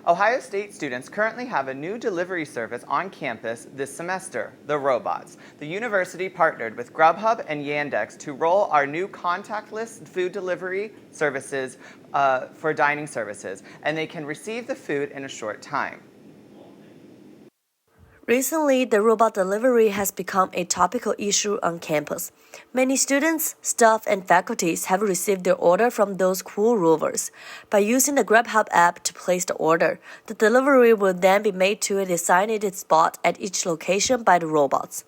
Ohio State students currently have a new delivery service on campus this semester, the Robots. The university partnered with Grubhub and Yandex to roll our new contactless food delivery services for dining services, and they can receive the food in a short time. Recently, the robot delivery has become a topical issue on campus. Many students, staff, and faculties have received their order from those cool rovers. By using the Grubhub app to place the order, the delivery will then be made to a designated spot at each location by the robots.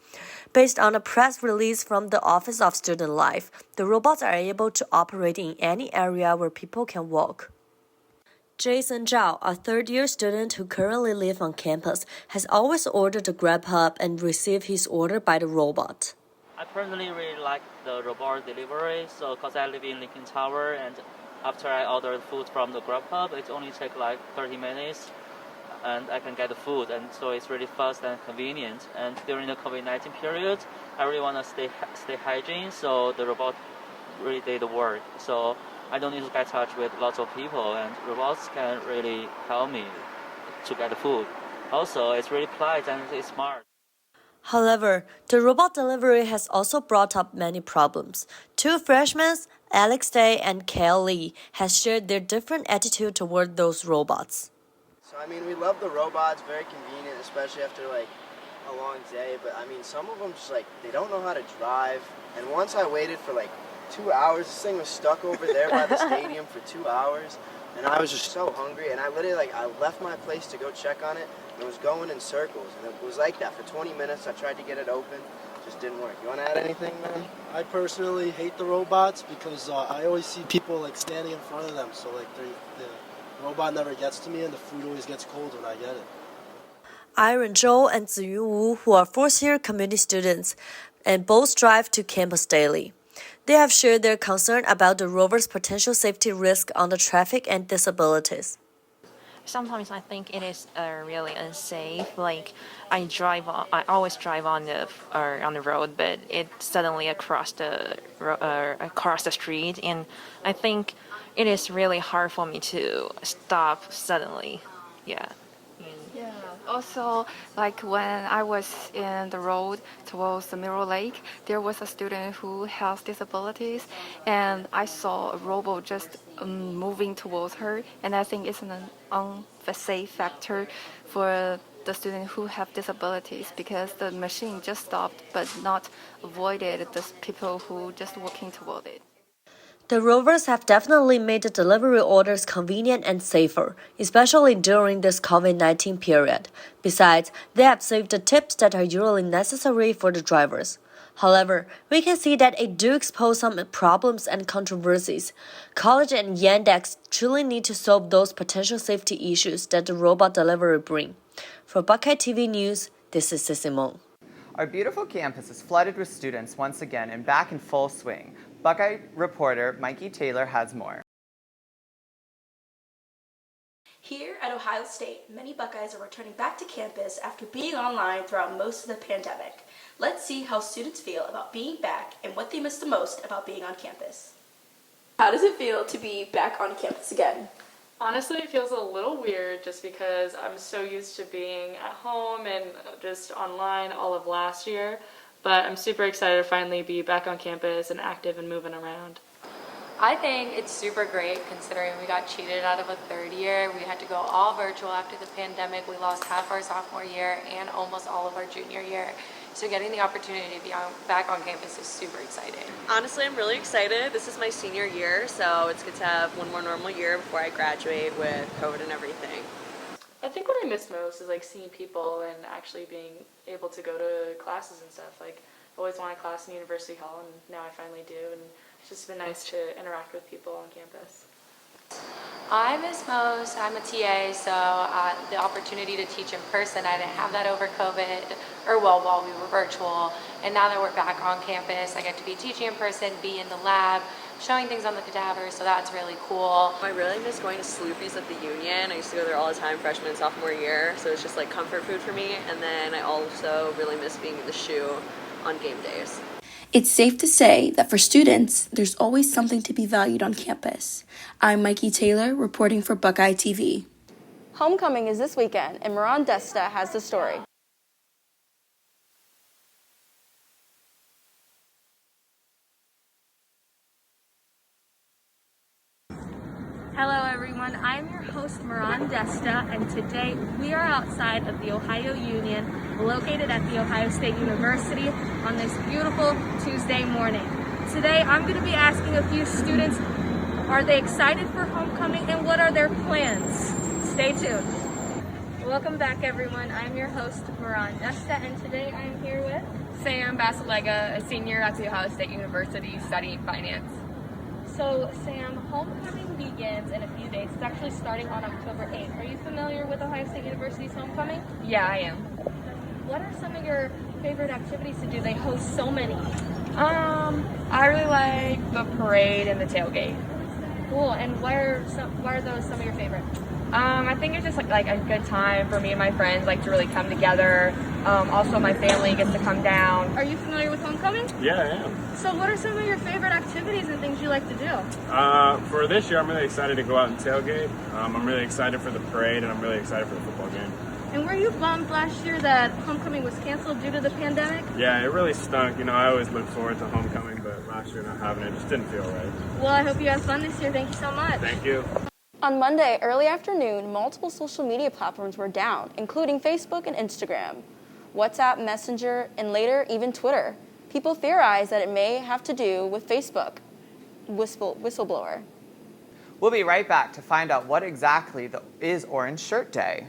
Based on a press release from the Office of Student Life, the robots are able to operate in any area where people can walk. Jason Zhao, a third-year student who currently lives on campus, has always ordered the Grubhub and received his order by the robot. I personally really like the robot delivery, so because I live in Lincoln Tower, and after I order food from the Grubhub, it only takes like 30 minutes, and I can get the food, and so it's really fast and convenient. And during the COVID-19 period, I really want to stay hygiene, so the robot really did the work. So I don't need to get in touch with lots of people, and robots can really help me to get the food. Also, it's really polite and it's smart. However, the robot delivery has also brought up many problems. Two freshmen, Alex Day and Kale Lee, have shared their different attitude toward those robots. So we love the robots, very convenient, especially after a long day, but some of them just they don't know how to drive. And once I waited for 2 hours. This thing was stuck over there by the stadium for 2 hours, and I was just so hungry, and I literally I left my place to go check on it, and it was going in circles, and it was like that for 20 minutes. I tried to get it open, just didn't work. You want to add anything, man? I personally hate the robots because I always see people standing in front of them, so the robot never gets to me, and the food always gets cold when I get it. Iron Zhou and Ziyun Wu, who are fourth-year community students, and both drive to campus daily. They have shared their concern about the rover's potential safety risk on the traffic and disabilities. Sometimes I think it is really unsafe. I always drive on the road, but it suddenly across the street, and I think it is really hard for me to stop suddenly. Yeah. Yeah. Also, when I was in the road towards the Mirror Lake, there was a student who has disabilities, and I saw a robot just moving towards her, and I think it's an unsafe factor for the students who have disabilities because the machine just stopped but not avoided the people who just walking toward it. The rovers have definitely made the delivery orders convenient and safer, especially during this COVID-19 period. Besides, they have saved the tips that are usually necessary for the drivers. However, we can see that it do expose some problems and controversies. College and Yandex truly need to solve those potential safety issues that the robot delivery bring. For BuckeyeTV News, this is Simone. Our beautiful campus is flooded with students once again and back in full swing. Buckeye reporter Mikey Taylor has more. Here at Ohio State, many Buckeyes are returning back to campus after being online throughout most of the pandemic. Let's see how students feel about being back and what they miss the most about being on campus. How does it feel to be back on campus again? Honestly, it feels a little weird just because I'm so used to being at home and just online all of last year, but I'm super excited to finally be back on campus and active and moving around. I think it's super great considering we got cheated out of a third year. We had to go all virtual after the pandemic. We lost half our sophomore year and almost all of our junior year. So getting the opportunity to be back on campus is super exciting. Honestly, I'm really excited. This is my senior year, so it's good to have one more normal year before I graduate with COVID and everything. I think what I miss most is seeing people and actually being able to go to classes and stuff. I've always wanted class in University Hall, and now I finally do, and it's just been nice to interact with people on campus. I miss most, I'm a TA, so the opportunity to teach in person, I didn't have that over COVID, while we were virtual, and now that we're back on campus, I get to be teaching in person, be in the lab, showing things on the cadaver, so that's really cool. I really miss going to Sloopy's at the Union. I used to go there all the time freshman and sophomore year, so it's just comfort food for me, and then I also really miss being in the shoe on game days. It's safe to say that for students, there's always something to be valued on campus. I'm Mikey Taylor, reporting for BuckeyeTV. Homecoming is this weekend, and Moran Desta has the story. Hello everyone, I'm your host Moran Desta, and today we are outside of the Ohio Union, located at The Ohio State University on this beautiful Tuesday morning. Today I'm going to be asking a few students, are they excited for homecoming and what are their plans? Stay tuned. Welcome back everyone, I'm your host Moran Desta, and today I'm here with Sam Basilega, a senior at The Ohio State University studying finance. So Sam, homecoming begins in a few days. It's actually starting on October 8th. Are you familiar with Ohio State University's homecoming? Yeah, I am. What are some of your favorite activities to do? They host so many. I really like the parade and the tailgate. Cool. And why are those some of your favorites? I think it's just like a good time for me and my friends to really come together. Also, my family gets to come down. Are you familiar with homecoming? Yeah, I am. So what are some of your favorite activities and things you like to do? For this year, I'm really excited to go out and tailgate. I'm really excited for the parade, and I'm really excited for the football game. And were you bummed last year that homecoming was canceled due to the pandemic? Yeah, it really stunk. I always look forward to homecoming, but last year not having it just didn't feel right. Well, I hope you have fun this year. Thank you so much. Thank you. On Monday, early afternoon, multiple social media platforms were down, including Facebook and Instagram, WhatsApp, Messenger, and later even Twitter. People theorize that it may have to do with Facebook. Whistleblower. We'll be right back to find out what exactly is Orange Shirt Day.